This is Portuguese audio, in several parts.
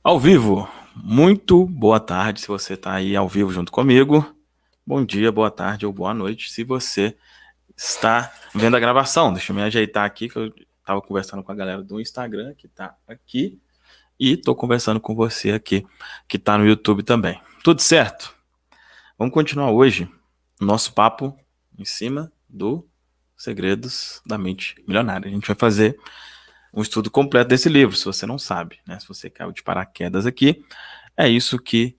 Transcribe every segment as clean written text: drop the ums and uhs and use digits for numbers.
Ao vivo, muito boa tarde se você está aí ao vivo junto comigo. Bom dia, boa tarde ou boa noite se você está vendo a gravação. Deixa eu me ajeitar aqui que eu estava conversando com a galera do Instagram que está aqui e estou conversando com você aqui que está no YouTube também. Tudo certo? Vamos continuar hoje o nosso papo em cima do Segredos da Mente Milionária. A gente vai fazer um estudo completo desse livro, se você não sabe, né? Se você caiu de paraquedas aqui, é isso que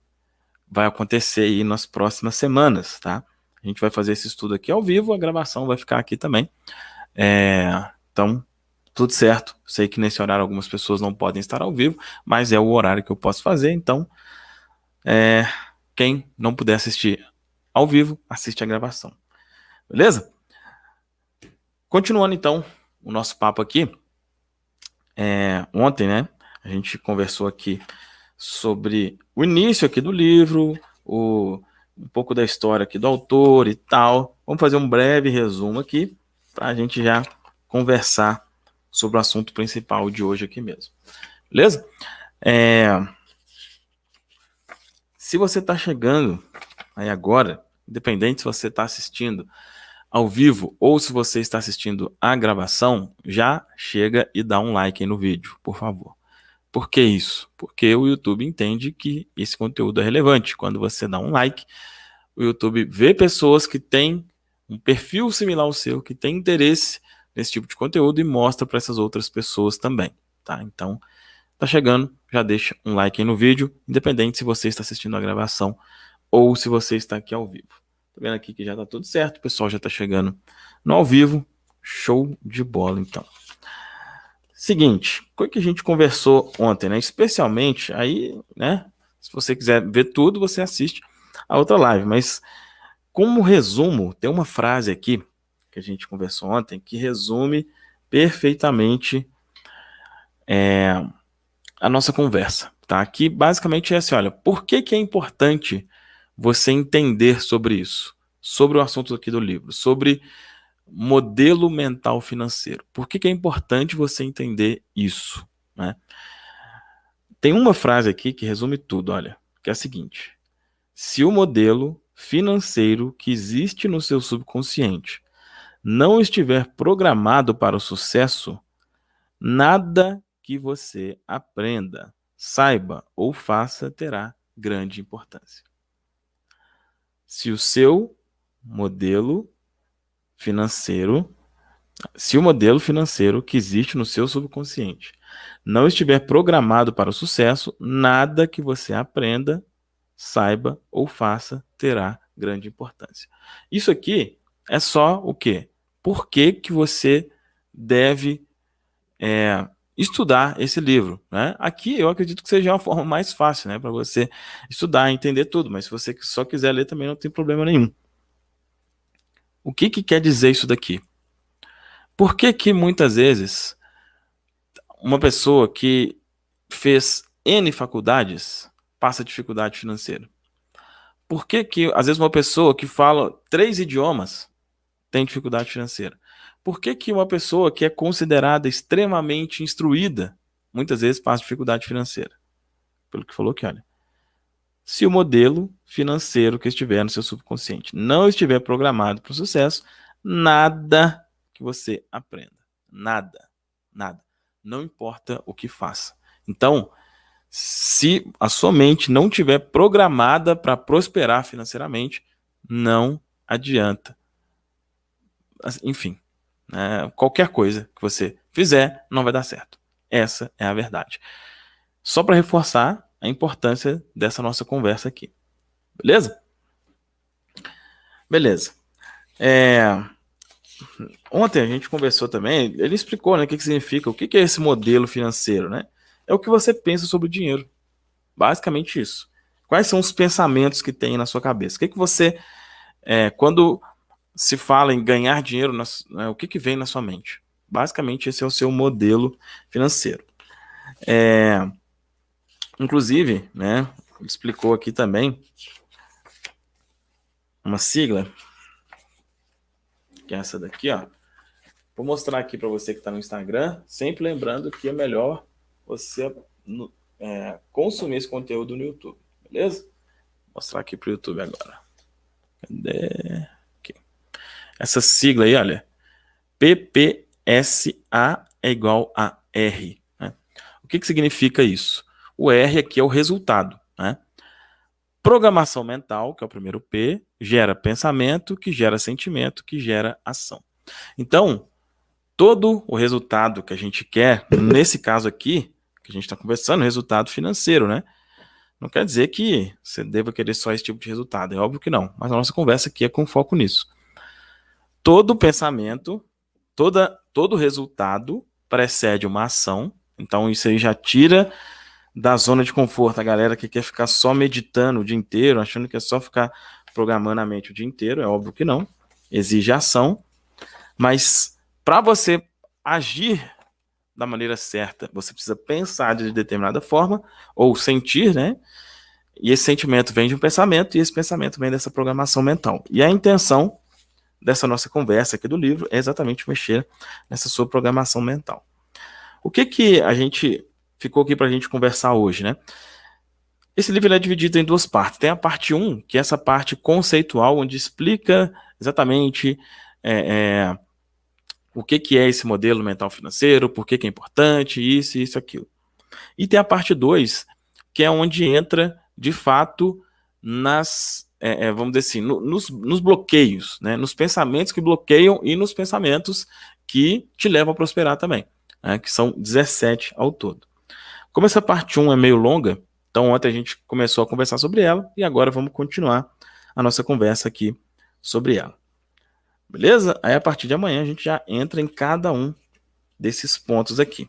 vai acontecer aí nas próximas semanas, tá? A gente vai fazer esse estudo aqui ao vivo, a gravação vai ficar aqui também. Então, tudo certo. Sei que nesse horário algumas pessoas não podem estar ao vivo, mas é o horário que eu posso fazer, então quem não puder assistir ao vivo, assiste a gravação. Beleza? Continuando então o nosso papo aqui, ontem, né, a gente conversou aqui sobre o início aqui do livro, um pouco da história aqui do autor e tal. Vamos fazer um breve resumo aqui para a gente já conversar sobre o assunto principal de hoje aqui mesmo. Beleza? Se você está chegando aí agora, independente se você está assistindo ao vivo ou se você está assistindo a gravação, já chega e dá um like aí no vídeo, por favor. Por que isso? Porque o YouTube entende que esse conteúdo é relevante. Quando você dá um like, o YouTube vê pessoas que têm um perfil similar ao seu, que têm interesse nesse tipo de conteúdo e mostra para essas outras pessoas também, tá? Então, tá chegando, já deixa um like aí no vídeo, independente se você está assistindo a gravação ou se você está aqui ao vivo. Tô vendo aqui que já tá tudo certo, o pessoal já tá chegando no ao vivo. Show de bola, então. Seguinte, o que a gente conversou ontem, né? Especialmente aí, né? Se você quiser ver tudo, você assiste a outra live. Mas como resumo, tem uma frase aqui que a gente conversou ontem que resume perfeitamente a nossa conversa, tá? Aqui basicamente é assim, olha, por que é importante você entender sobre isso, sobre o assunto aqui do livro, sobre modelo mental financeiro. Por que é importante você entender isso, né? Tem uma frase aqui que resume tudo, olha, que é a seguinte: se o modelo financeiro que existe no seu subconsciente não estiver programado para o sucesso, nada que você aprenda, saiba ou faça terá grande importância. Se o seu modelo financeiro, se o modelo financeiro que existe no seu subconsciente não estiver programado para o sucesso, nada que você aprenda, saiba ou faça terá grande importância. Isso aqui é só o quê? Por que que você deve estudar esse livro, né? Aqui eu acredito que seja uma forma mais fácil, né, para você estudar e entender tudo, mas se você só quiser ler também não tem problema nenhum. O que que quer dizer isso daqui? Por que que muitas vezes uma pessoa que fez N faculdades passa dificuldade financeira? Por que que às vezes uma pessoa que fala 3 idiomas tem dificuldade financeira? Por que que uma pessoa que é considerada extremamente instruída muitas vezes passa dificuldade financeira? Pelo que falou aqui, olha. Se o modelo financeiro que estiver no seu subconsciente não estiver programado para o sucesso, nada que você aprenda, nada, nada, não importa o que faça. Então, se a sua mente não estiver programada para prosperar financeiramente, não adianta. Enfim, né, qualquer coisa que você fizer não vai dar certo. Essa é a verdade. Só para reforçar a importância dessa nossa conversa aqui. Beleza? Beleza. Ontem a gente conversou também, ele explicou, né, o que que significa, o que que é esse modelo financeiro, né? É o que você pensa sobre o dinheiro. Basicamente isso. Quais são os pensamentos que tem na sua cabeça? O que que você, quando se fala em ganhar dinheiro, o que que vem na sua mente? Basicamente esse é o seu modelo financeiro. Inclusive, né, ele explicou aqui também uma sigla, que é essa daqui, ó. Vou mostrar aqui para você que está no Instagram, sempre lembrando que é melhor você consumir esse conteúdo no YouTube, beleza? Vou mostrar aqui para o YouTube agora. Cadê? Aqui. Essa sigla aí, olha, PPSA é igual a R. Né? O que significa isso? O R aqui é o resultado. Né? Programação mental, que é o primeiro P, gera pensamento, que gera sentimento, que gera ação. Então, todo o resultado que a gente quer, nesse caso aqui, que a gente está conversando, resultado financeiro, né? Não quer dizer que você deva querer só esse tipo de resultado, é óbvio que não, mas a nossa conversa aqui é com foco nisso. Todo pensamento, todo resultado precede uma ação, então isso aí já tira da zona de conforto a galera que quer ficar só meditando o dia inteiro, achando que é só ficar programando a mente o dia inteiro, é óbvio que não, exige ação, mas para você agir da maneira certa, você precisa pensar de determinada forma, ou sentir, né? E esse sentimento vem de um pensamento, e esse pensamento vem dessa programação mental. E a intenção dessa nossa conversa aqui do livro é exatamente mexer nessa sua programação mental. O que a gente ficou aqui para a gente conversar hoje, né? Esse livro é dividido em duas partes. Tem a parte 1, que é essa parte conceitual, onde explica exatamente o que é esse modelo mental financeiro, por que é importante, isso, aquilo. E tem a parte 2, que é onde entra, de fato, vamos dizer assim, nos bloqueios, né? Nos pensamentos que bloqueiam e nos pensamentos que te levam a prosperar também, né? Que são 17 ao todo. Como essa parte 1 é meio longa, então ontem a gente começou a conversar sobre ela e agora vamos continuar a nossa conversa aqui sobre ela. Beleza? Aí a partir de amanhã a gente já entra em cada um desses pontos aqui.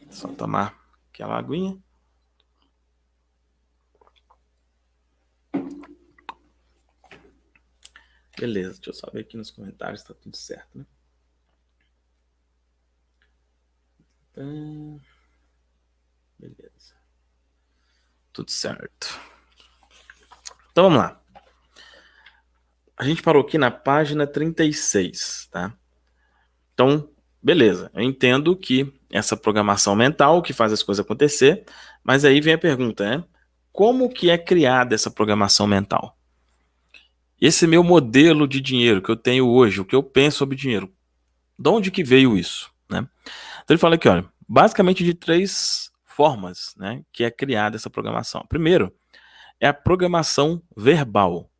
Só tomar aquela aguinha. Beleza, deixa eu só ver aqui nos comentários se tá tudo certo, né? Beleza. Tudo certo. Então vamos lá. A gente parou aqui na página 36, tá? Então, beleza. Eu entendo que essa programação mental que faz as coisas acontecer, mas aí vem a pergunta, né? Como que é criada essa programação mental? Esse meu modelo de dinheiro que eu tenho hoje, o que eu penso sobre dinheiro, de onde que veio isso, né? Então ele fala aqui, olha, basicamente de 3 formas, né, que é criada essa programação. Primeiro, é a programação verbal,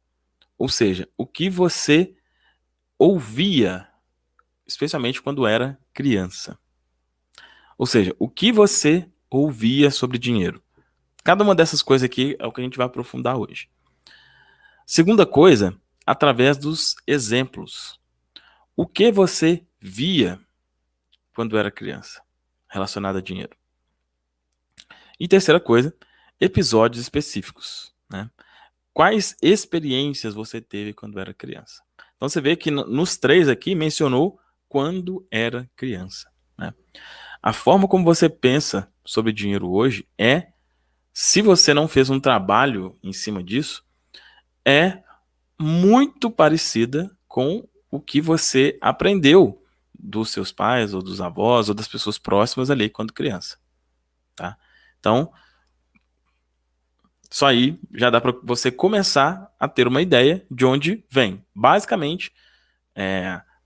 ou seja, o que você ouvia, especialmente quando era criança. Ou seja, o que você ouvia sobre dinheiro. Cada uma dessas coisas aqui é o que a gente vai aprofundar hoje. Segunda coisa, através dos exemplos. O que você via quando era criança, relacionado a dinheiro. E terceira coisa, episódios específicos, né? Quais experiências você teve quando era criança? Então você vê que nos 3 aqui mencionou quando era criança, né? A forma como você pensa sobre dinheiro hoje se você não fez um trabalho em cima disso, é muito parecida com o que você aprendeu dos seus pais, ou dos avós, ou das pessoas próximas ali quando criança, tá? Então, isso aí já dá para você começar a ter uma ideia de onde vem. Basicamente,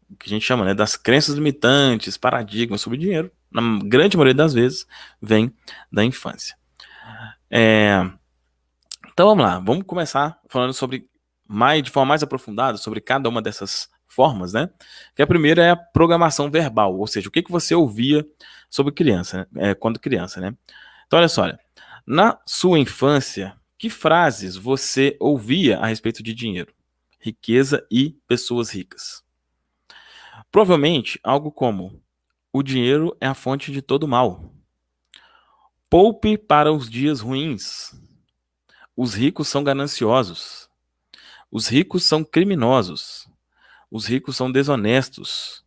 o que a gente chama, né, das crenças limitantes, paradigmas sobre dinheiro, na grande maioria das vezes, vem da infância. Então vamos lá, vamos começar falando de forma mais aprofundada sobre cada uma dessas formas, né? Que a primeira é a programação verbal, ou seja, o que você ouvia sobre criança, né? Quando criança, né? Então olha só, na sua infância, que frases você ouvia a respeito de dinheiro, riqueza e pessoas ricas? Provavelmente algo como: o dinheiro é a fonte de todo mal. Poupe para os dias ruins. Os ricos são gananciosos. Os ricos são criminosos. Os ricos são desonestos.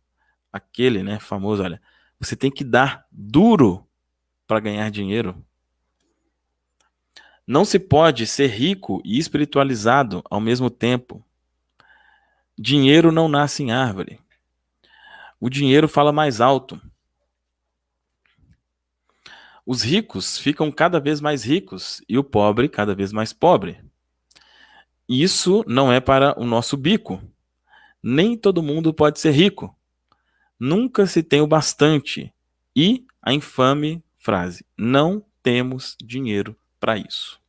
Aquele, né, famoso, olha, você tem que dar duro para ganhar dinheiro. Não se pode ser rico e espiritualizado ao mesmo tempo. Dinheiro não nasce em árvore. O dinheiro fala mais alto. Os ricos ficam cada vez mais ricos e o pobre cada vez mais pobre. Isso não é para o nosso bico. Nem todo mundo pode ser rico. Nunca se tem o bastante. E a infame frase: não temos dinheiro para isso.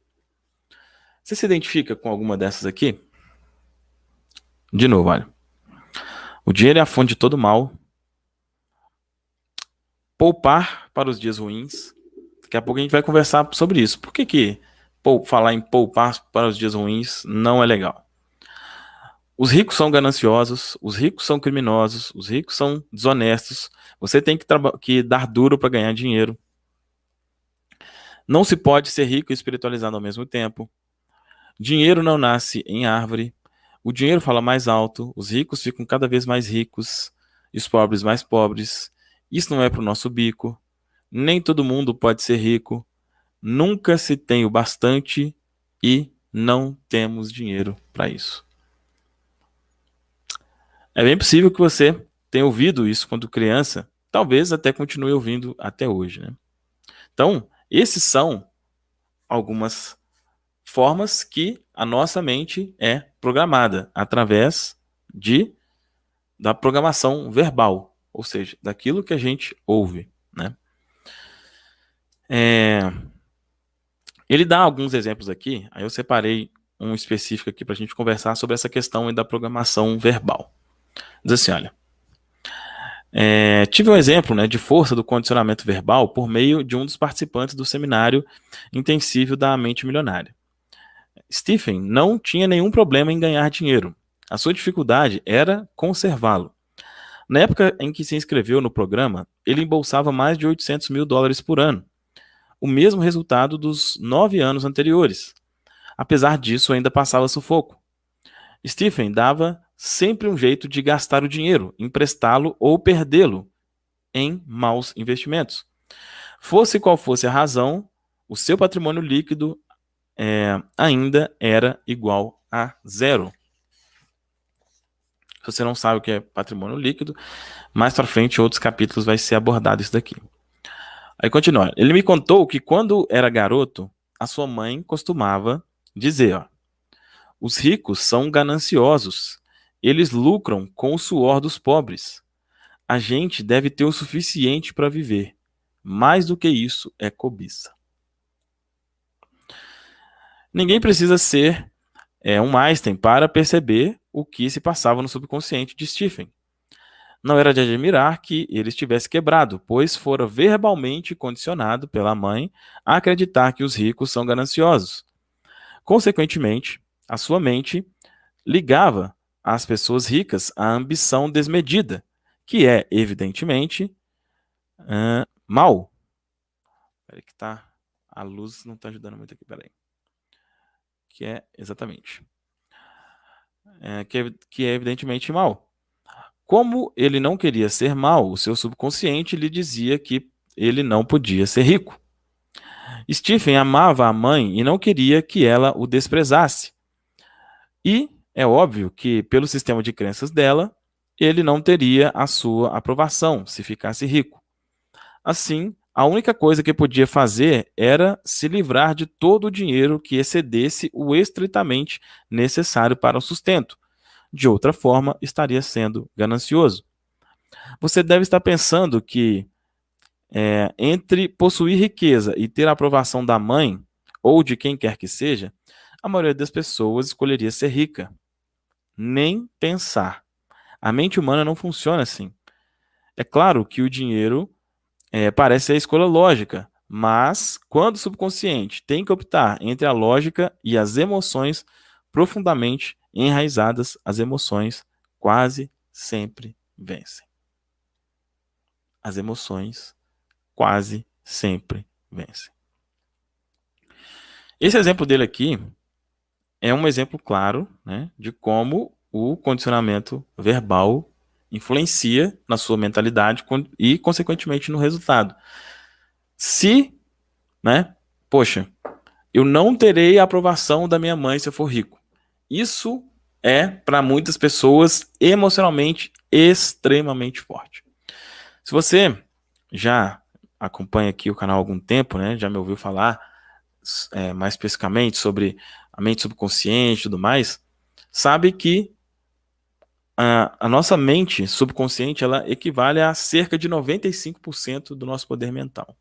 Você se identifica com alguma dessas aqui? De novo, olha. O dinheiro é a fonte de todo mal. Poupar para os dias ruins. Daqui a pouco a gente vai conversar sobre isso. Por que falar em poupar para os dias ruins não é legal? Os ricos são gananciosos, os ricos são criminosos, os ricos são desonestos. Você tem que dar duro para ganhar dinheiro. Não se pode ser rico e espiritualizado ao mesmo tempo. Dinheiro não nasce em árvore. O dinheiro fala mais alto. Os ricos ficam cada vez mais ricos e os pobres mais pobres. Isso não é para o nosso bico. Nem todo mundo pode ser rico. Nunca se tem o bastante e não temos dinheiro para isso. É bem possível que você tenha ouvido isso quando criança, talvez até continue ouvindo até hoje, né? Então, esses são algumas formas que a nossa mente é programada através da programação verbal, ou seja, daquilo que a gente ouve, né? Ele dá alguns exemplos aqui, aí eu separei um específico aqui para a gente conversar sobre essa questão da programação verbal. Diz assim, olha, tive um exemplo, né, de força do condicionamento verbal por meio de um dos participantes do seminário intensivo da mente milionária. Stephen não tinha nenhum problema em ganhar dinheiro. A sua dificuldade era conservá-lo. Na época em que se inscreveu no programa, ele embolsava mais de $800 mil por ano, o mesmo resultado dos 9 anos anteriores. Apesar disso, ainda passava sufoco. Stephen dava sempre um jeito de gastar o dinheiro, emprestá-lo ou perdê-lo em maus investimentos. Fosse qual fosse a razão, o seu patrimônio líquido ainda era igual a zero. Se você não sabe o que é patrimônio líquido, mais para frente, em outros capítulos, vai ser abordado isso daqui. Aí continua. Ele me contou que quando era garoto, a sua mãe costumava dizer, ó, os ricos são gananciosos. Eles lucram com o suor dos pobres. A gente deve ter o suficiente para viver. Mais do que isso é cobiça. Ninguém precisa ser um Einstein para perceber o que se passava no subconsciente de Stephen. Não era de admirar que ele estivesse quebrado, pois fora verbalmente condicionado pela mãe a acreditar que os ricos são gananciosos. Consequentemente, a sua mente ligava às pessoas ricas a ambição desmedida, que é, evidentemente, mal. Peraí que a luz não está ajudando muito aqui, peraí. Que é, exatamente. Que é evidentemente mal. Como ele não queria ser mal, o seu subconsciente lhe dizia que ele não podia ser rico. Stephen amava a mãe e não queria que ela o desprezasse. E é óbvio que, pelo sistema de crenças dela, ele não teria a sua aprovação se ficasse rico. Assim, a única coisa que podia fazer era se livrar de todo o dinheiro que excedesse o estritamente necessário para o sustento. De outra forma, estaria sendo ganancioso. Você deve estar pensando que entre possuir riqueza e ter a aprovação da mãe, ou de quem quer que seja, a maioria das pessoas escolheria ser rica. Nem pensar. A mente humana não funciona assim. É claro que o dinheiro parece ser a escolha lógica, mas quando o subconsciente tem que optar entre a lógica e as emoções profundamente enraizadas, as emoções quase sempre vencem. As emoções quase sempre vencem. Esse exemplo dele aqui é um exemplo claro, né, de como o condicionamento verbal influencia na sua mentalidade e, consequentemente, no resultado. Se, poxa, eu não terei a aprovação da minha mãe se eu for rico. Isso é, para muitas pessoas, emocionalmente extremamente forte. Se você já acompanha aqui o canal há algum tempo, né, já me ouviu falar mais especificamente sobre a mente subconsciente e tudo mais, sabe que a nossa mente subconsciente, ela equivale a cerca de 95% do nosso poder mental.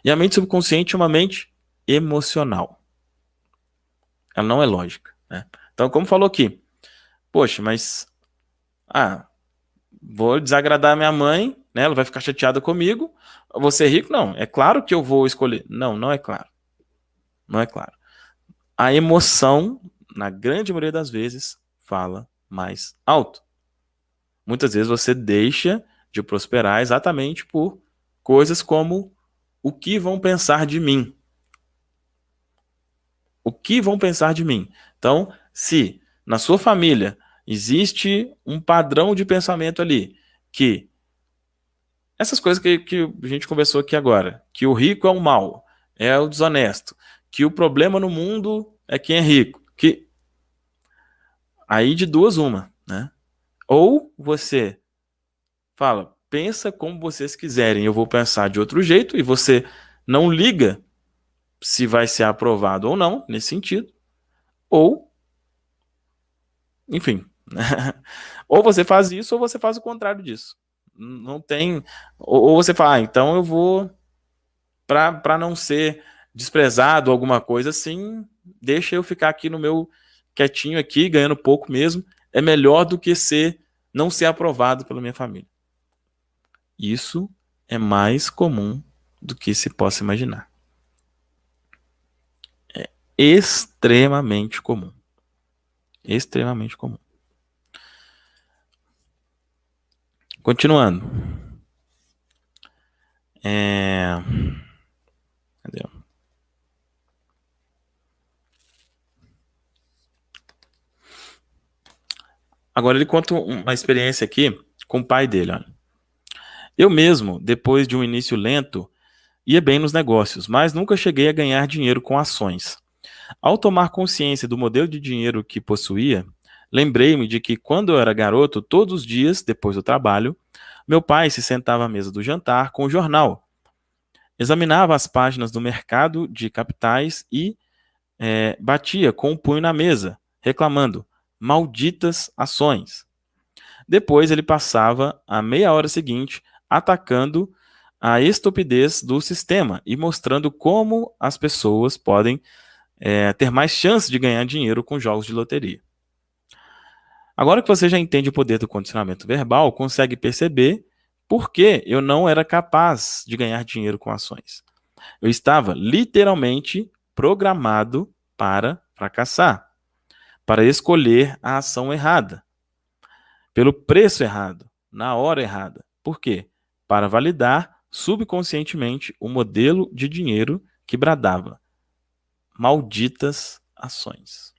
E a mente subconsciente é uma mente emocional. Ela não é lógica, né? Então, como falou aqui, poxa, mas vou desagradar minha mãe, né? Ela vai ficar chateada comigo. Eu vou ser rico? Não. É claro que eu vou escolher. Não, não é claro. Não é claro. A emoção, na grande maioria das vezes, fala mais alto. Muitas vezes você deixa de prosperar exatamente por coisas como o que vão pensar de mim. O que vão pensar de mim? Então, se na sua família existe um padrão de pensamento ali, que essas coisas que a gente conversou aqui agora, que o rico é o mal, é o desonesto, que o problema no mundo é quem é rico, que aí de duas uma, né? Ou você fala, pensa como vocês quiserem, eu vou pensar de outro jeito, e você não liga se vai ser aprovado ou não, nesse sentido, ou, enfim, ou você faz isso, ou você faz o contrário disso. Não tem. Ou você fala, então eu vou, para não ser desprezado, alguma coisa assim, deixa eu ficar aqui no meu quietinho aqui, ganhando pouco mesmo, é melhor do que não ser aprovado pela minha família. Isso é mais comum do que se possa imaginar. É extremamente comum. Extremamente comum. Continuando. Cadê? Agora ele conta uma experiência aqui com o pai dele. Olha. Eu mesmo, depois de um início lento, ia bem nos negócios, mas nunca cheguei a ganhar dinheiro com ações. Ao tomar consciência do modelo de dinheiro que possuía, lembrei-me de que quando eu era garoto, todos os dias, depois do trabalho, meu pai se sentava à mesa do jantar com o jornal, examinava as páginas do mercado de capitais e batia com o punho na mesa, reclamando: malditas ações. Depois ele passava a meia hora seguinte atacando a estupidez do sistema e mostrando como as pessoas podem ter mais chance de ganhar dinheiro com jogos de loteria. Agora que você já entende o poder do condicionamento verbal, consegue perceber por que eu não era capaz de ganhar dinheiro com ações. Eu estava literalmente programado para fracassar, para escolher a ação errada, pelo preço errado, na hora errada. Por quê? Para validar subconscientemente o modelo de dinheiro que bradava: malditas ações.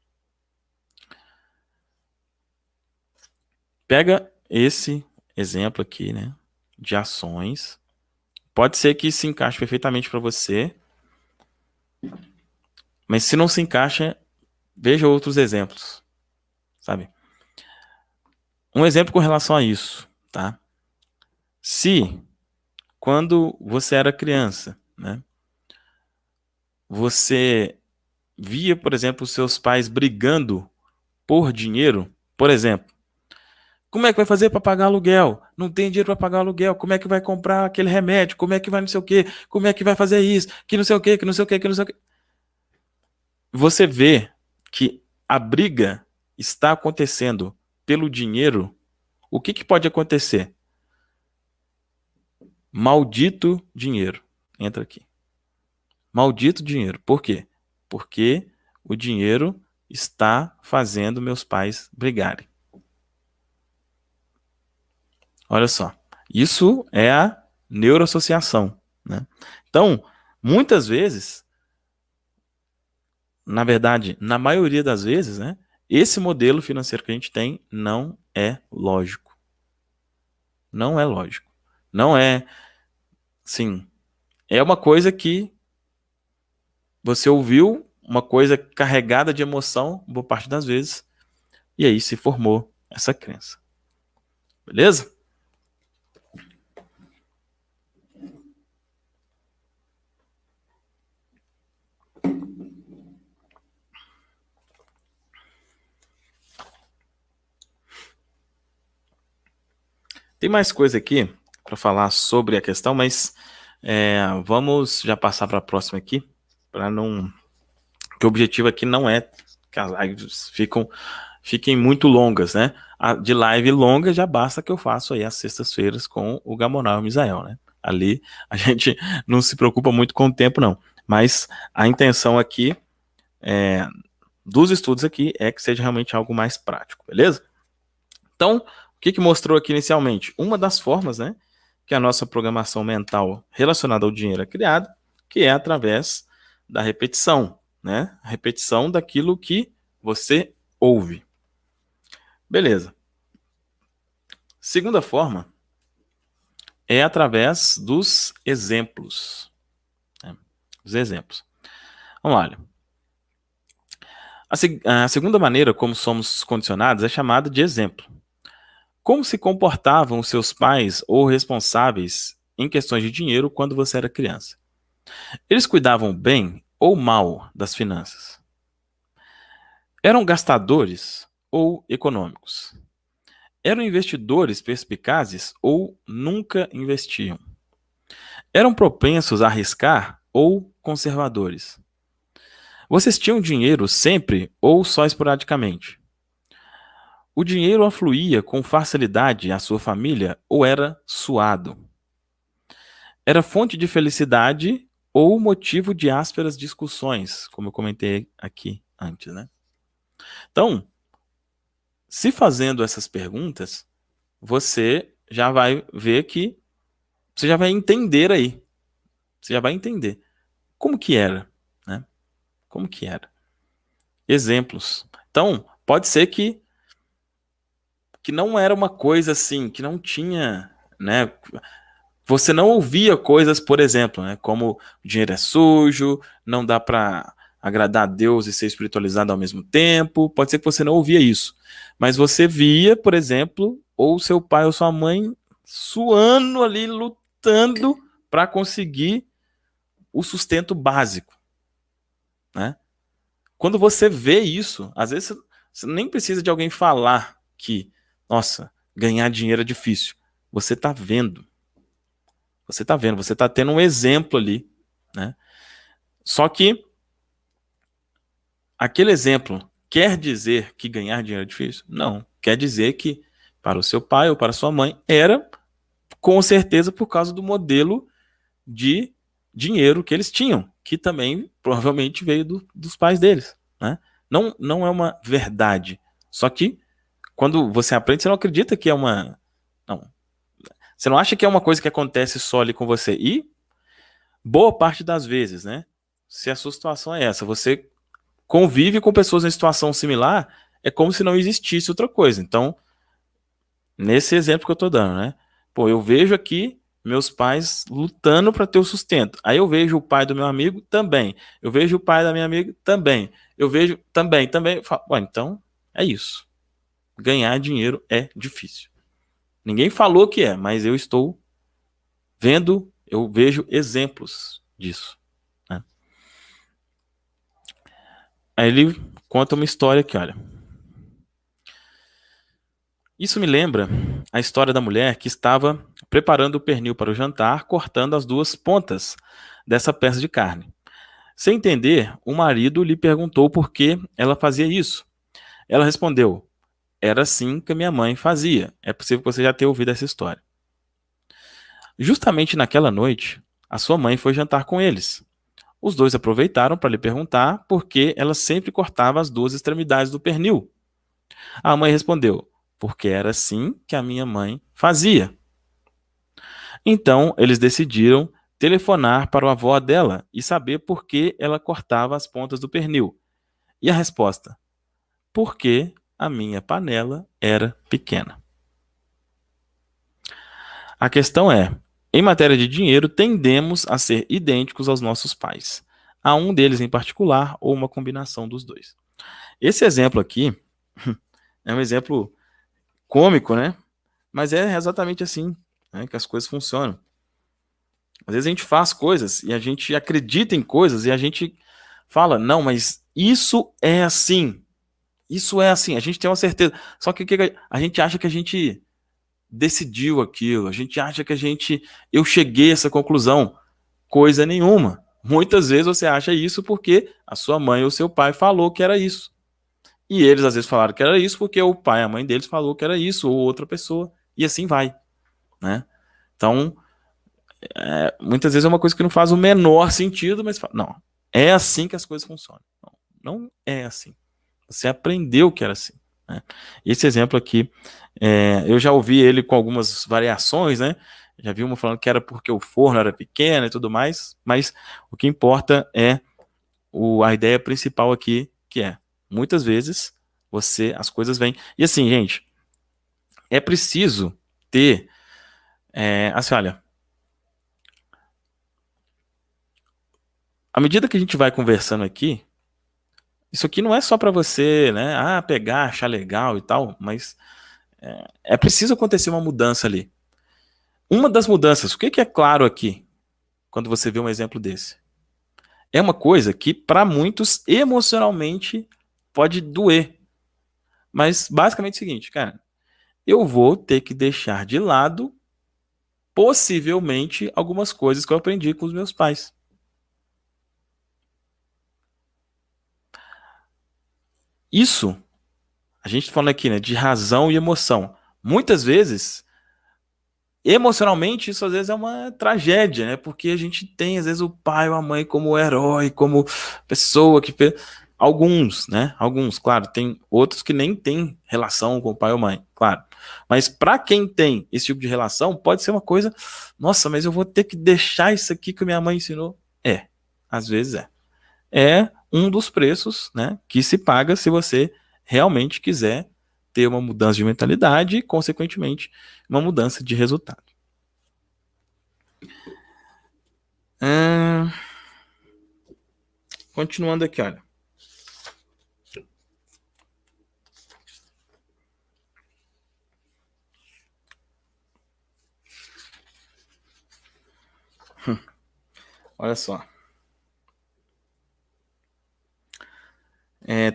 Pega esse exemplo aqui, né, de ações. Pode ser que se encaixe perfeitamente para você, mas se não se encaixa, veja outros exemplos, sabe? Um exemplo com relação a isso, tá? Se, quando você era criança, né, você via, por exemplo, os seus pais brigando por dinheiro, por exemplo, como é que vai fazer para pagar aluguel? Não tem dinheiro para pagar aluguel. Como é que vai comprar aquele remédio? Como é que vai não sei o quê? Como é que vai fazer isso? Que não sei o quê, que não sei o quê, que não sei o quê. Você vê que a briga está acontecendo pelo dinheiro. O que pode acontecer? Maldito dinheiro. Entra aqui. Maldito dinheiro. Por quê? Porque o dinheiro está fazendo meus pais brigarem. Olha só. Isso é a neuroassociação, né? Então, muitas vezes, na verdade, na maioria das vezes, né, esse modelo financeiro que a gente tem não é lógico. Não é lógico. Não é, sim, é uma coisa que você ouviu, uma coisa carregada de emoção, boa parte das vezes, e aí se formou essa crença. Beleza? Tem mais coisa aqui para falar sobre a questão, mas vamos já passar para a próxima aqui, para não. Que o objetivo aqui não é que as lives fiquem muito longas, né? De live longa já basta que eu faço aí às sextas-feiras com o Gamonal e o Misael, né? Ali a gente não se preocupa muito com o tempo, não. Mas a intenção aqui dos estudos aqui é que seja realmente algo mais prático, beleza? Então, o que mostrou aqui inicialmente? Uma das formas, né, que a nossa programação mental relacionada ao dinheiro é criada, que é através da repetição, né? A repetição daquilo que você ouve. Beleza. Segunda forma é através dos exemplos. Né? Os exemplos. Vamos lá. Olha. A segunda maneira como somos condicionados é chamada de exemplo. Como se comportavam os seus pais ou responsáveis em questões de dinheiro quando você era criança? Eles cuidavam bem ou mal das finanças? Eram gastadores ou econômicos? Eram investidores perspicazes ou nunca investiam? Eram propensos a arriscar ou conservadores? Vocês tinham dinheiro sempre ou só esporadicamente? O dinheiro afluía com facilidade à sua família ou era suado? Era fonte de felicidade ou motivo de ásperas discussões, como eu comentei aqui antes, né? Então, se fazendo essas perguntas, você já vai ver que você já vai entender aí. Você já vai entender como que era, né? Como que era. Exemplos. Então, pode ser que não era uma coisa assim, que não tinha, né? Você não ouvia coisas, por exemplo, né, como o dinheiro é sujo, não dá para agradar a Deus e ser espiritualizado ao mesmo tempo. Pode ser que você não ouvia isso, mas você via, por exemplo, ou seu pai ou sua mãe suando ali, lutando para conseguir o sustento básico, né? Quando você vê isso, às vezes você nem precisa de alguém falar que, nossa, ganhar dinheiro é difícil. Você está vendo. Você está vendo, você está tendo um exemplo ali, né? Só que aquele exemplo quer dizer que ganhar dinheiro é difícil? Não. Quer dizer que para o seu pai ou para a sua mãe era com certeza por causa do modelo de dinheiro que eles tinham, que também provavelmente veio dos pais deles, né? Não é uma verdade. Só que quando você aprende, você não acredita que é uma... Não. Você não acha que é uma coisa que acontece só ali com você. E boa parte das vezes, né? Se a sua situação é essa, você convive com pessoas em situação similar, é como se não existisse outra coisa. Então, nesse exemplo que eu tô dando, né? Pô, eu vejo aqui meus pais lutando para ter o sustento. Aí eu vejo o pai do meu amigo também. Eu vejo o pai da minha amiga também. Eu vejo também. Eu falo, então é isso. Ganhar dinheiro é difícil. Ninguém falou que é, mas eu estou vendo, eu vejo exemplos disso. Né? Aí ele conta uma história aqui, olha. Isso me lembra a história da mulher que estava preparando o pernil para o jantar, cortando as duas pontas dessa peça de carne. Sem entender, o marido lhe perguntou por que ela fazia isso. Ela respondeu: era assim que a minha mãe fazia. É possível que você já tenha ouvido essa história. Justamente naquela noite, a sua mãe foi jantar com eles. Os dois aproveitaram para lhe perguntar por que ela sempre cortava as duas extremidades do pernil. A mãe respondeu: porque era assim que a minha mãe fazia. Então, eles decidiram telefonar para o avô dela e saber por que ela cortava as pontas do pernil. E a resposta: porque a minha panela era pequena. A questão é, em matéria de dinheiro, tendemos a ser idênticos aos nossos pais. A um deles em particular ou uma combinação dos dois. Esse exemplo aqui é um exemplo cômico, né? Mas é exatamente assim, né, que as coisas funcionam. Às vezes a gente faz coisas e a gente acredita em coisas e a gente fala, não, mas isso é assim. Isso é assim, a gente tem uma certeza. Só que a gente acha que a gente decidiu aquilo, a gente acha que eu cheguei a essa conclusão. Coisa nenhuma. Muitas vezes você acha isso porque a sua mãe ou seu pai falou que era isso. E eles às vezes falaram que era isso porque o pai, a mãe deles falou que era isso, ou outra pessoa. E assim vai, né? Então, muitas vezes é uma coisa que não faz o menor sentido, mas não, é assim que as coisas funcionam. Não é assim. Você aprendeu que era assim, né? Esse exemplo aqui, eu já ouvi ele com algumas variações, né? Já vi uma falando que era porque o forno era pequeno e tudo mais, mas o que importa é a ideia principal aqui, que é, muitas vezes, as coisas vêm. E assim, gente, é preciso ter, assim, olha, à medida que a gente vai conversando aqui, isso aqui não é só para você, né, pegar, achar legal e tal, mas é preciso acontecer uma mudança ali. Uma das mudanças, o que é claro aqui, quando você vê um exemplo desse? É uma coisa que, para muitos, emocionalmente pode doer. Mas, basicamente, é o seguinte, cara, eu vou ter que deixar de lado, possivelmente, algumas coisas que eu aprendi com os meus pais. Isso, a gente falando aqui, né, de razão e emoção. Muitas vezes, emocionalmente, isso às vezes é uma tragédia, né? Porque a gente tem, às vezes, o pai ou a mãe como herói, como pessoa que fez. Alguns, né? Alguns, claro, tem outros que nem têm relação com o pai ou mãe, claro. Mas para quem tem esse tipo de relação, pode ser uma coisa, nossa, mas eu vou ter que deixar isso aqui que minha mãe ensinou. Às vezes é. É um dos preços, né, que se paga se você realmente quiser ter uma mudança de mentalidade e, consequentemente, uma mudança de resultado. Continuando aqui, olha. Olha só.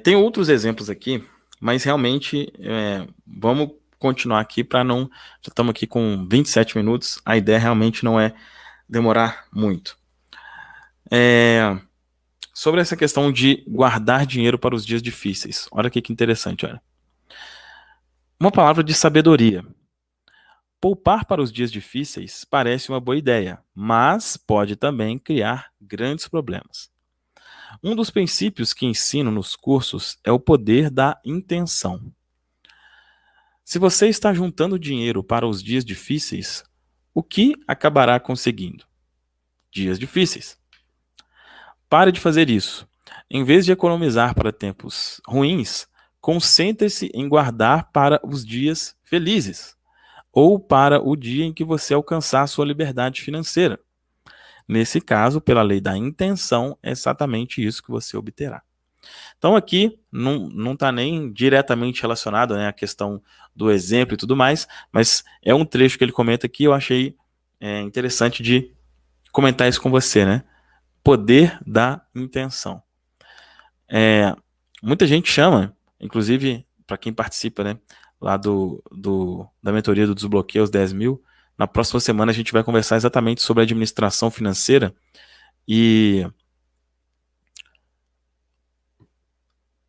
Tem outros exemplos aqui, mas realmente vamos continuar aqui para não. Já estamos aqui com 27 minutos. A ideia realmente não é demorar muito. Sobre essa questão de guardar dinheiro para os dias difíceis. Olha aqui que interessante, olha. Uma palavra de sabedoria. Poupar para os dias difíceis parece uma boa ideia, mas pode também criar grandes problemas. Um dos princípios que ensino nos cursos é o poder da intenção. Se você está juntando dinheiro para os dias difíceis, o que acabará conseguindo? Dias difíceis. Pare de fazer isso. Em vez de economizar para tempos ruins, concentre-se em guardar para os dias felizes ou para o dia em que você alcançar sua liberdade financeira. Nesse caso, pela lei da intenção, é exatamente isso que você obterá. Então aqui não está nem diretamente relacionado, né, à questão do exemplo e tudo mais, mas é um trecho que ele comenta aqui, eu achei interessante de comentar isso com você, né? Poder da intenção. Muita gente chama, inclusive para quem participa, né, lá da mentoria do Desbloqueio aos 10 mil, na próxima semana a gente vai conversar exatamente sobre administração financeira e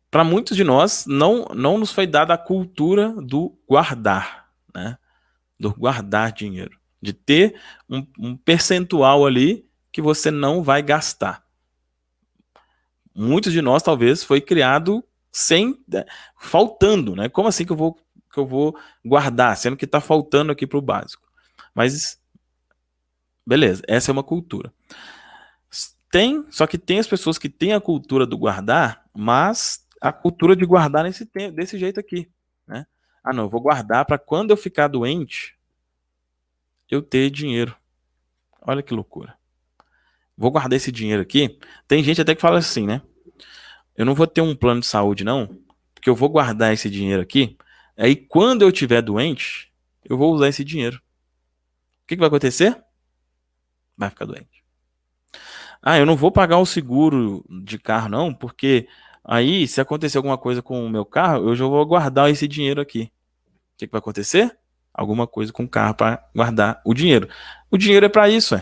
para muitos de nós não nos foi dada a cultura do guardar, né? Do guardar dinheiro, de ter um percentual ali que você não vai gastar. Muitos de nós talvez foi criado faltando, né? Como assim que eu vou guardar, sendo que está faltando aqui para o básico? Mas beleza, essa é uma cultura. Só que tem as pessoas que têm a cultura do guardar, mas a cultura de guardar desse jeito aqui, né? Não, eu vou guardar para quando eu ficar doente, eu ter dinheiro. Olha que loucura. Vou guardar esse dinheiro aqui. Tem gente até que fala assim, né? Eu não vou ter um plano de saúde, não, porque eu vou guardar esse dinheiro aqui. Aí, quando eu tiver doente, eu vou usar esse dinheiro. O que vai acontecer? Vai ficar doente. Eu não vou pagar o seguro de carro, não, porque aí, se acontecer alguma coisa com o meu carro, eu já vou guardar esse dinheiro aqui. O que vai acontecer? alguma coisa com o carro para guardar o dinheiro. O dinheiro é para isso,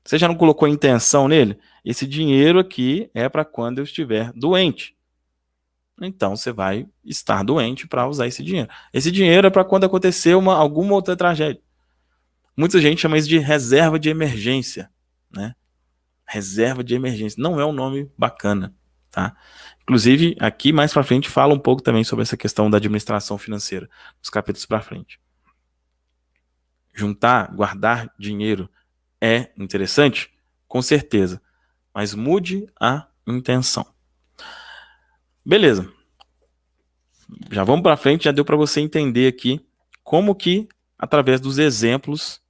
Você já não colocou intenção nele? Esse dinheiro aqui é para quando eu estiver doente. Então você vai estar doente para usar esse dinheiro. Esse dinheiro é para quando acontecer alguma outra tragédia. Muita gente chama isso de reserva de emergência, né? Reserva de emergência. Não é um nome bacana, tá? Inclusive, aqui mais para frente fala um pouco também sobre essa questão da administração financeira, nos capítulos para frente. Juntar, guardar dinheiro é interessante? Com certeza. Mas mude a intenção. Beleza. Já vamos para frente, já deu para você entender aqui como que, através dos exemplos,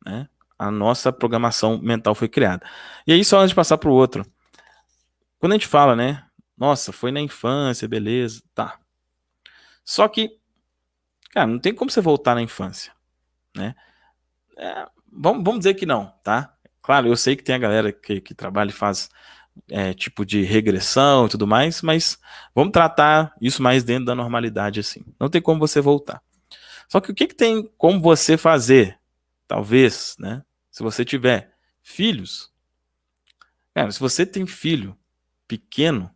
né, a nossa programação mental foi criada. E aí, só antes de passar para o outro, quando a gente fala, né, nossa, foi na infância, beleza, tá. Só que, cara, não tem como você voltar na infância, né? Vamos dizer que não, tá? Claro, eu sei que tem a galera que trabalha e faz tipo de regressão e tudo mais, mas vamos tratar isso mais dentro da normalidade assim. Não tem como você voltar. Só que o que tem como você fazer? Talvez, né? Se você tiver filhos, cara, se você tem filho pequeno,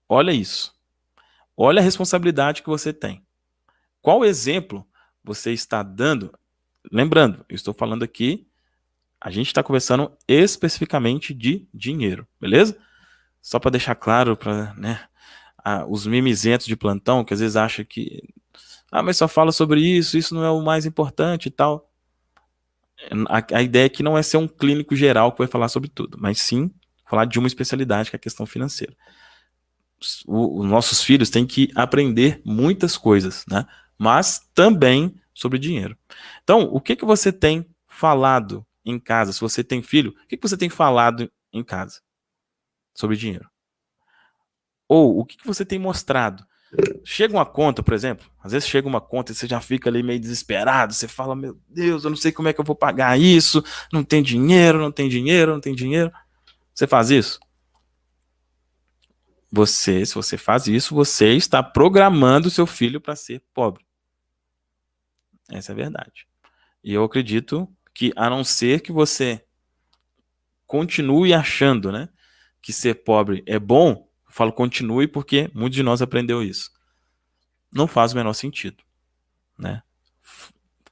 olha isso. Olha a responsabilidade que você tem. Qual exemplo você está dando? Lembrando, eu estou falando aqui, a gente está conversando especificamente de dinheiro, beleza? Só para deixar claro para, né, os mimizentos de plantão que às vezes acham que mas só fala sobre isso, isso não é o mais importante e tal. A ideia aqui não é ser um clínico geral que vai falar sobre tudo, mas sim falar de uma especialidade que é a questão financeira. Os nossos filhos têm que aprender muitas coisas, né? Mas também sobre dinheiro. Então, o que você tem falado em casa? Se você tem filho, o que você tem falado em casa sobre dinheiro? Ou o que você tem mostrado? Chega uma conta, por exemplo, às vezes chega uma conta e você já fica ali meio desesperado, você fala, meu Deus, eu não sei como é que eu vou pagar isso, não tem dinheiro, não tem dinheiro, não tem dinheiro. Você faz isso? Se você faz isso, você está programando o seu filho para ser pobre. Essa é a verdade. E eu acredito que, a não ser que você continue achando, né, que ser pobre é bom, eu falo continue porque muitos de nós aprendeu isso. Não faz o menor sentido, né?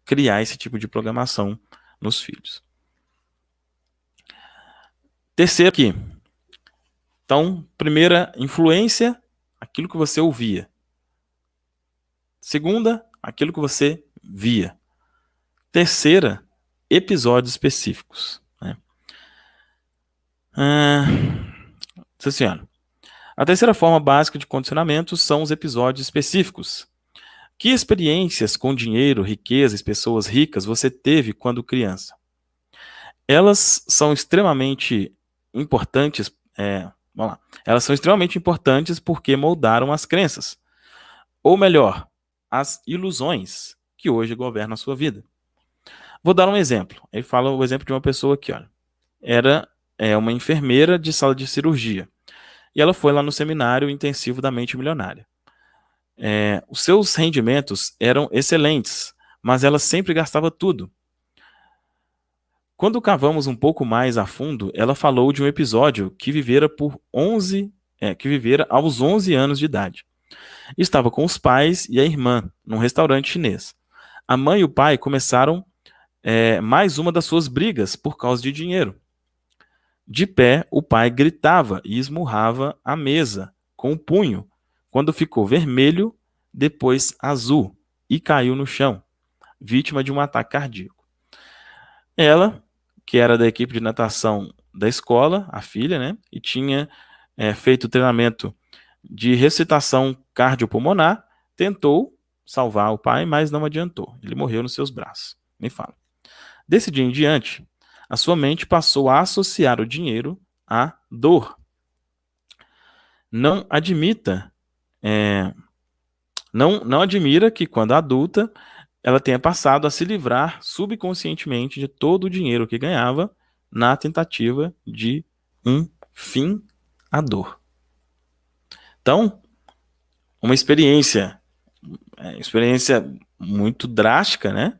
Criar esse tipo de programação nos filhos. Terceiro aqui. Então, primeira, influência, aquilo que você ouvia. Segunda, aquilo que você via. Terceira, episódios específicos, né? Senhora. A terceira forma básica de condicionamento são os episódios específicos. Que experiências com dinheiro, riqueza e pessoas ricas você teve quando criança? Elas são extremamente importantes. Vamos lá. Elas são extremamente importantes porque moldaram as crenças. Ou melhor, as ilusões que hoje governam a sua vida. Vou dar um exemplo. Ele fala o exemplo de uma pessoa que, olha, era uma enfermeira de sala de cirurgia. E ela foi lá no seminário intensivo da mente milionária. Os seus rendimentos eram excelentes, mas ela sempre gastava tudo. Quando cavamos um pouco mais a fundo, ela falou de um episódio que vivera aos 11 anos de idade. Estava com os pais e a irmã num restaurante chinês. A mãe e o pai começaram mais uma das suas brigas por causa de dinheiro. De pé, o pai gritava e esmurrava a mesa com o punho, quando ficou vermelho, depois azul, e caiu no chão, vítima de um ataque cardíaco. Ela, que era da equipe de natação da escola, a filha, né, e tinha feito treinamento de recitação cardiopulmonar, tentou salvar o pai, mas não adiantou. Ele morreu nos seus braços. Me fala. Desse dia em diante, a sua mente passou a associar o dinheiro à dor. Não admita, não admira que quando adulta, ela tenha passado a se livrar subconscientemente de todo o dinheiro que ganhava na tentativa de um fim à dor. Então, uma experiência muito drástica, né?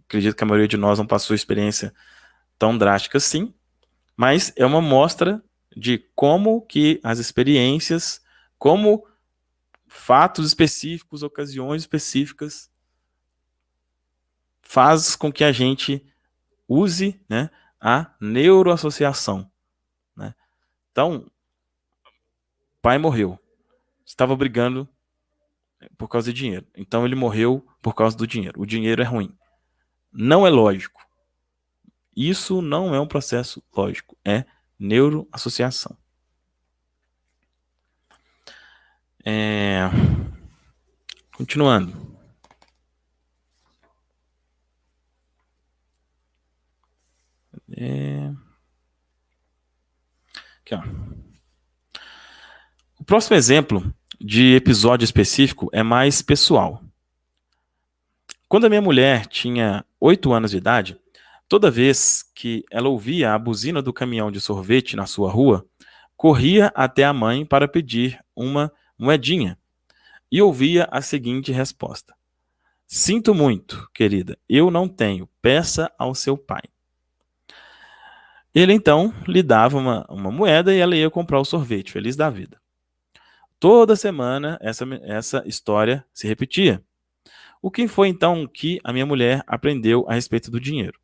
Acredito que a maioria de nós não passou experiência tão drástica assim, mas é uma mostra de como que as experiências, como fatos específicos, ocasiões específicas, faz com que a gente use, né, a neuroassociação, né? Então, pai morreu, estava brigando por causa de dinheiro. Então ele morreu por causa do dinheiro. O dinheiro é ruim. Não é lógico. Isso não é um processo lógico, é neuroassociação. É... Continuando. Aqui, ó. O próximo exemplo de episódio específico é mais pessoal. Quando a minha mulher tinha 8 anos de idade, toda vez que ela ouvia a buzina do caminhão de sorvete na sua rua, corria até a mãe para pedir uma moedinha e ouvia a seguinte resposta: sinto muito, querida, eu não tenho, peça ao seu pai. Ele então lhe dava uma moeda e ela ia comprar o sorvete, feliz da vida. Toda semana essa história se repetia. O que foi então que a minha mulher aprendeu a respeito do dinheiro?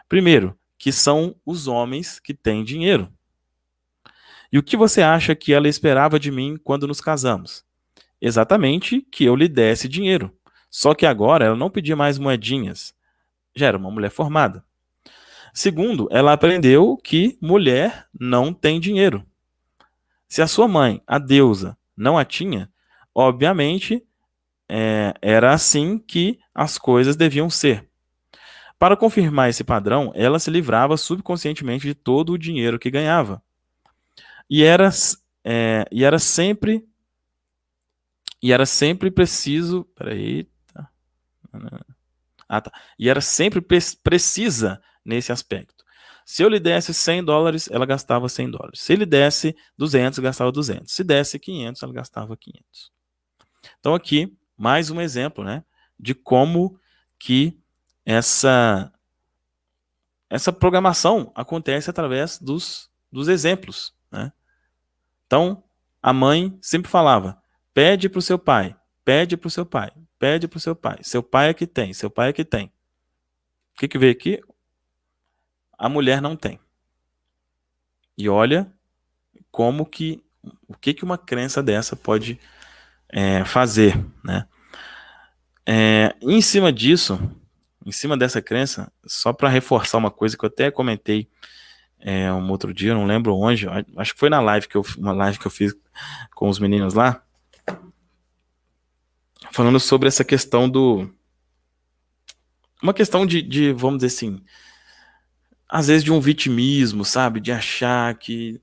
Primeiro, que são os homens que têm dinheiro. E o que você acha que ela esperava de mim quando nos casamos? Exatamente que eu lhe desse dinheiro. Só que agora ela não pedia mais moedinhas. Já era uma mulher formada. Segundo, ela aprendeu que mulher não tem dinheiro. Se a sua mãe, a deusa, não a tinha, obviamente era assim que as coisas deviam ser. Para confirmar esse padrão, ela se livrava subconscientemente de todo o dinheiro que ganhava. E era sempre preciso. Peraí. Tá. E era sempre precisa nesse aspecto. Se eu lhe desse $100, ela gastava $100. Se ele desse 200, gastava 200. Se desse 500, ela gastava 500. Então aqui, mais um exemplo, né, de como que essa programação acontece através dos exemplos, né? Então, a mãe sempre falava, pede para o seu pai, pede para o seu pai, pede para o seu pai. Seu pai é que tem, seu pai é que tem. O que veio aqui? A mulher não tem. E olha como que, o que uma crença dessa pode fazer, né? Em cima disso, em cima dessa crença, só para reforçar uma coisa que eu até comentei um outro dia, não lembro onde, acho que foi na live uma live que eu fiz com os meninos lá, falando sobre essa questão uma questão de, vamos dizer assim, às vezes de um vitimismo, sabe? De achar que,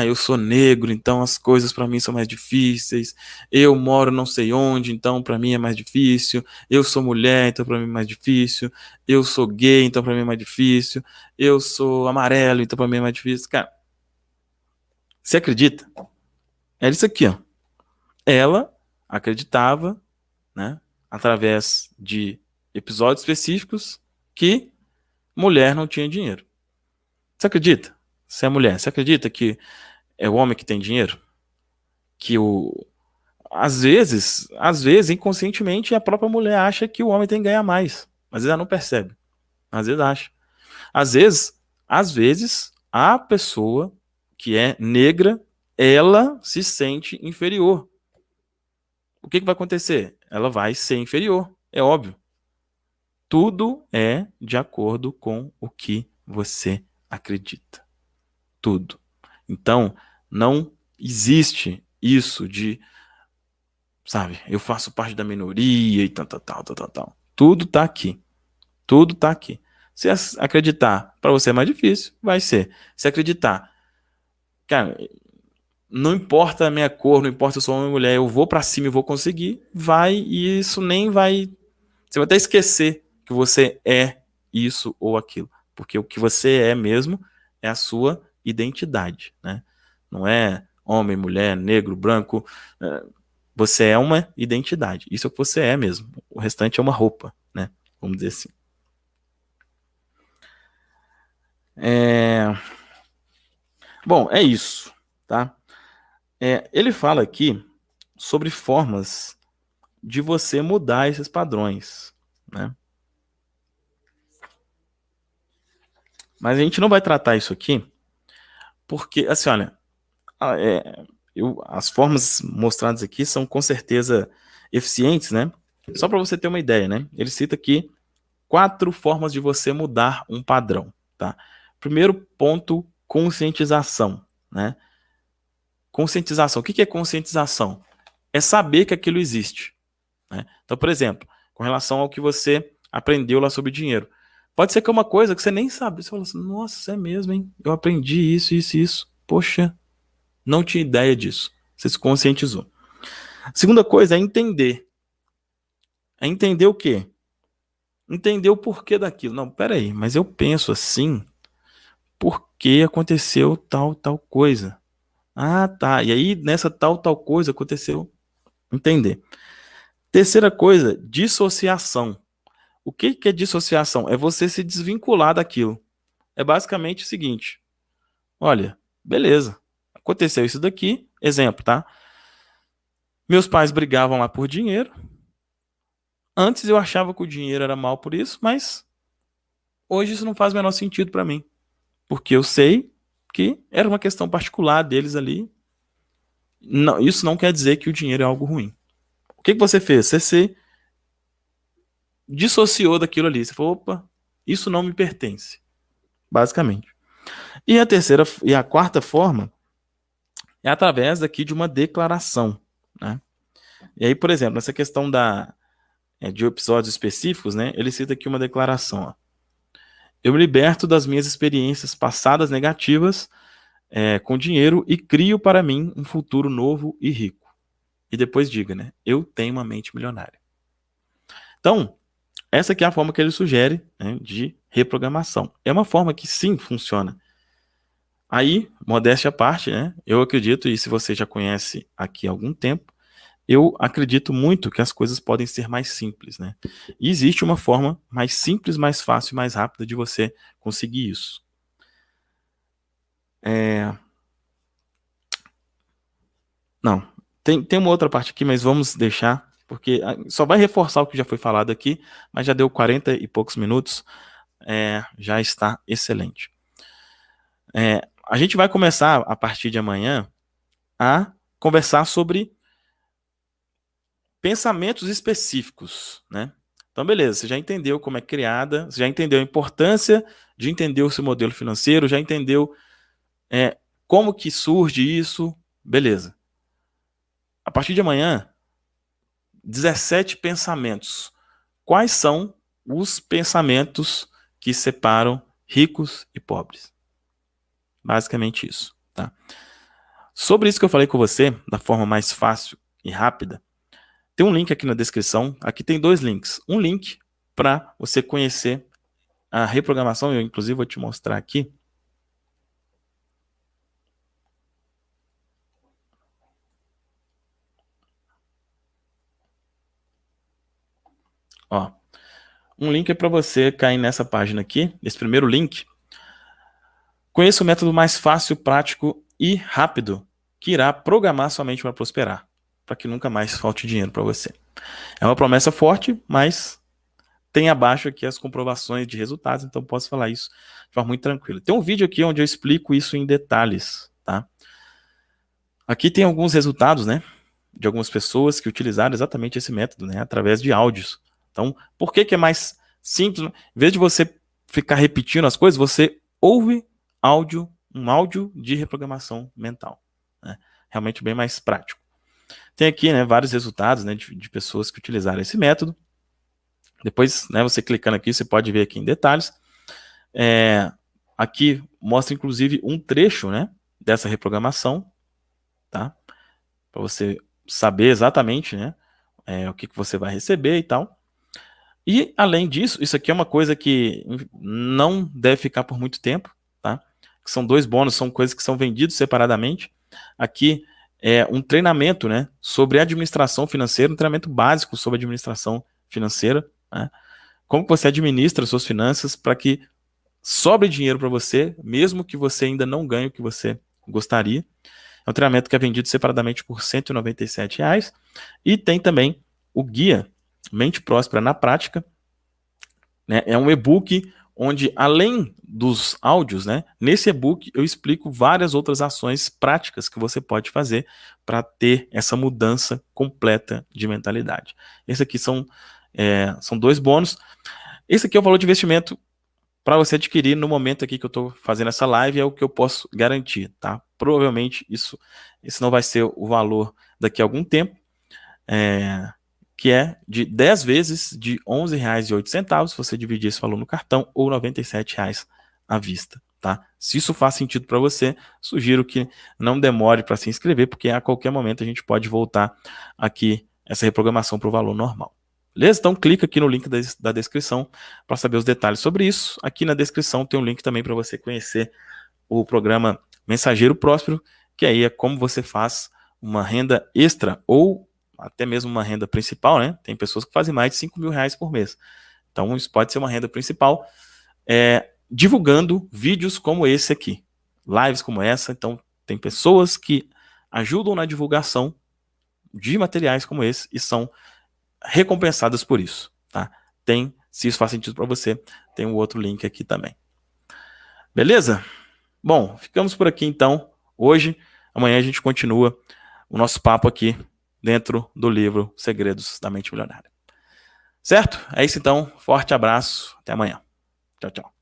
eu sou negro, então as coisas para mim são mais difíceis. Eu moro não sei onde, então para mim é mais difícil. Eu sou mulher, então para mim é mais difícil. Eu sou gay, então para mim é mais difícil. Eu sou amarelo, então para mim é mais difícil. Cara, você acredita? É isso aqui, ó. Ela acreditava, né, através de episódios específicos, que mulher não tinha dinheiro. Você acredita? Você é mulher, você acredita que é o homem que tem dinheiro? Que às vezes, inconscientemente, a própria mulher acha que o homem tem que ganhar mais. Às vezes ela não percebe. Às vezes acha. Às vezes, a pessoa que é negra, ela se sente inferior. O que vai acontecer? Ela vai ser inferior. É óbvio. Tudo é de acordo com o que você acredita. Tudo. Então, não existe isso de, sabe, eu faço parte da minoria e tal. Tudo tá aqui. Tudo tá aqui. Se acreditar para você é mais difícil, vai ser. Se acreditar, cara, não importa a minha cor, não importa se eu sou homem ou mulher, eu vou para cima e vou conseguir, vai, e isso nem vai. Você vai até esquecer que você é isso ou aquilo. Porque o que você é mesmo é a sua identidade, né? Não é homem, mulher, negro, branco. Você é uma identidade. Isso é o que você é mesmo. O restante é uma roupa, né? Vamos dizer assim. Bom, é isso, tá? Ele fala aqui sobre formas de você mudar esses padrões, né? Mas a gente não vai tratar isso aqui, porque, assim, olha, as formas mostradas aqui são com certeza eficientes, né? Só para você ter uma ideia, né? Ele cita aqui 4 formas de você mudar um padrão, tá? Primeiro ponto, conscientização, né? Conscientização. O que é conscientização? É saber que aquilo existe, né? Então, por exemplo, com relação ao que você aprendeu lá sobre dinheiro, pode ser que é uma coisa que você nem sabe. Você fala assim, nossa, é mesmo, hein? Eu aprendi isso, isso, isso. Poxa, não tinha ideia disso. Você se conscientizou. Segunda coisa é entender. É entender o quê? Entender o porquê daquilo. Não, peraí, mas eu penso assim porque aconteceu tal coisa. Ah, tá. E aí, nessa tal coisa aconteceu. Entender. Terceira coisa, dissociação. O que é dissociação? É você se desvincular daquilo. É basicamente o seguinte: olha, beleza, aconteceu isso daqui, exemplo, tá? Meus pais brigavam lá por dinheiro. Antes eu achava que o dinheiro era mal por isso, mas hoje isso não faz o menor sentido para mim, porque eu sei que era uma questão particular deles ali. Não, isso não quer dizer que o dinheiro é algo ruim. O que você fez? Você se dissociou daquilo ali. Você falou, opa, isso não me pertence, basicamente. E a terceira e a quarta forma é através aqui de uma declaração, né? E aí, por exemplo, nessa questão de episódios específicos, né? Ele cita aqui uma declaração, ó. Eu me liberto das minhas experiências passadas negativas com dinheiro e crio para mim um futuro novo e rico. E depois diga, né? Eu tenho uma mente milionária. Então, essa aqui é a forma que ele sugere, né, de reprogramação. É uma forma que sim funciona. Aí, modéstia à parte, né? Eu acredito, e se você já conhece aqui há algum tempo, eu acredito muito que as coisas podem ser mais simples, né? E existe uma forma mais simples, mais fácil e mais rápida de você conseguir isso. Não, tem uma outra parte aqui, mas vamos deixar, porque só vai reforçar o que já foi falado aqui, mas já deu 40 e poucos minutos, já está excelente. A gente vai começar, a partir de amanhã, a conversar sobre pensamentos específicos, né? Então, beleza, você já entendeu como é criada, você já entendeu a importância de entender o seu modelo financeiro, já entendeu como que surge isso, beleza. A partir de amanhã, 17 pensamentos. Quais são os pensamentos que separam ricos e pobres? Basicamente isso, tá? Sobre isso que eu falei com você, da forma mais fácil e rápida, tem um link aqui na descrição. Aqui tem 2 links. Um link para você conhecer a reprogramação, eu inclusive vou te mostrar aqui. Ó, um link é para você cair nessa página aqui, esse primeiro link. Conheça o método mais fácil, prático e rápido que irá programar sua mente para prosperar, para que nunca mais falte dinheiro para você. É uma promessa forte, mas tem abaixo aqui as comprovações de resultados, então posso falar isso de forma muito tranquila. Tem um vídeo aqui onde eu explico isso em detalhes, tá? Aqui tem alguns resultados, né, de algumas pessoas que utilizaram exatamente esse método, né, através de áudios. Então, por que é mais simples? Em vez de você ficar repetindo as coisas, você ouve um áudio de reprogramação mental, né? Realmente bem mais prático. Tem aqui, né, vários resultados, né, de pessoas que utilizaram esse método. Depois, né, você clicando aqui, você pode ver aqui em detalhes. Aqui mostra, inclusive, um trecho, né, dessa reprogramação, tá? Para você saber exatamente, né, o que você vai receber e tal. E, além disso, isso aqui é uma coisa que não deve ficar por muito tempo, tá? Que são 2 bônus, são coisas que são vendidos separadamente. Aqui um treinamento, né, sobre administração financeira, um treinamento básico sobre administração financeira, né? Como que você administra suas finanças para que sobre dinheiro para você, mesmo que você ainda não ganhe o que você gostaria. É um treinamento que é vendido separadamente por R$ 197. E tem também o guia Mente Próspera na Prática, né? É um e-book onde, além dos áudios, né, nesse e-book eu explico várias outras ações práticas que você pode fazer para ter essa mudança completa de mentalidade. Esse aqui são 2 bônus. Esse aqui é o valor de investimento para você adquirir no momento aqui que eu estou fazendo essa live, é o que eu posso garantir, tá? Provavelmente esse não vai ser o valor daqui a algum tempo, que é de 10 vezes de R$ 11,08, se você dividir esse valor no cartão, ou R$ 97 à vista, tá? Se isso faz sentido para você, sugiro que não demore para se inscrever, porque a qualquer momento a gente pode voltar aqui essa reprogramação para o valor normal. Beleza? Então clica aqui no link da descrição para saber os detalhes sobre isso. Aqui na descrição tem um link também para você conhecer o programa Mensageiro Próspero, que aí é como você faz uma renda extra ou até mesmo uma renda principal, né? Tem pessoas que fazem mais de R$ 5.000 por mês. Então isso pode ser uma renda principal, divulgando vídeos como esse aqui, lives como essa. Então tem pessoas que ajudam na divulgação de materiais como esse e são recompensadas por isso, tá? Se isso faz sentido para você, tem um outro link aqui também. Beleza? Bom, ficamos por aqui então. Hoje, amanhã a gente continua o nosso papo aqui dentro do livro Segredos da Mente Milionária. Certo? É isso então. Forte abraço. Até amanhã. Tchau, tchau.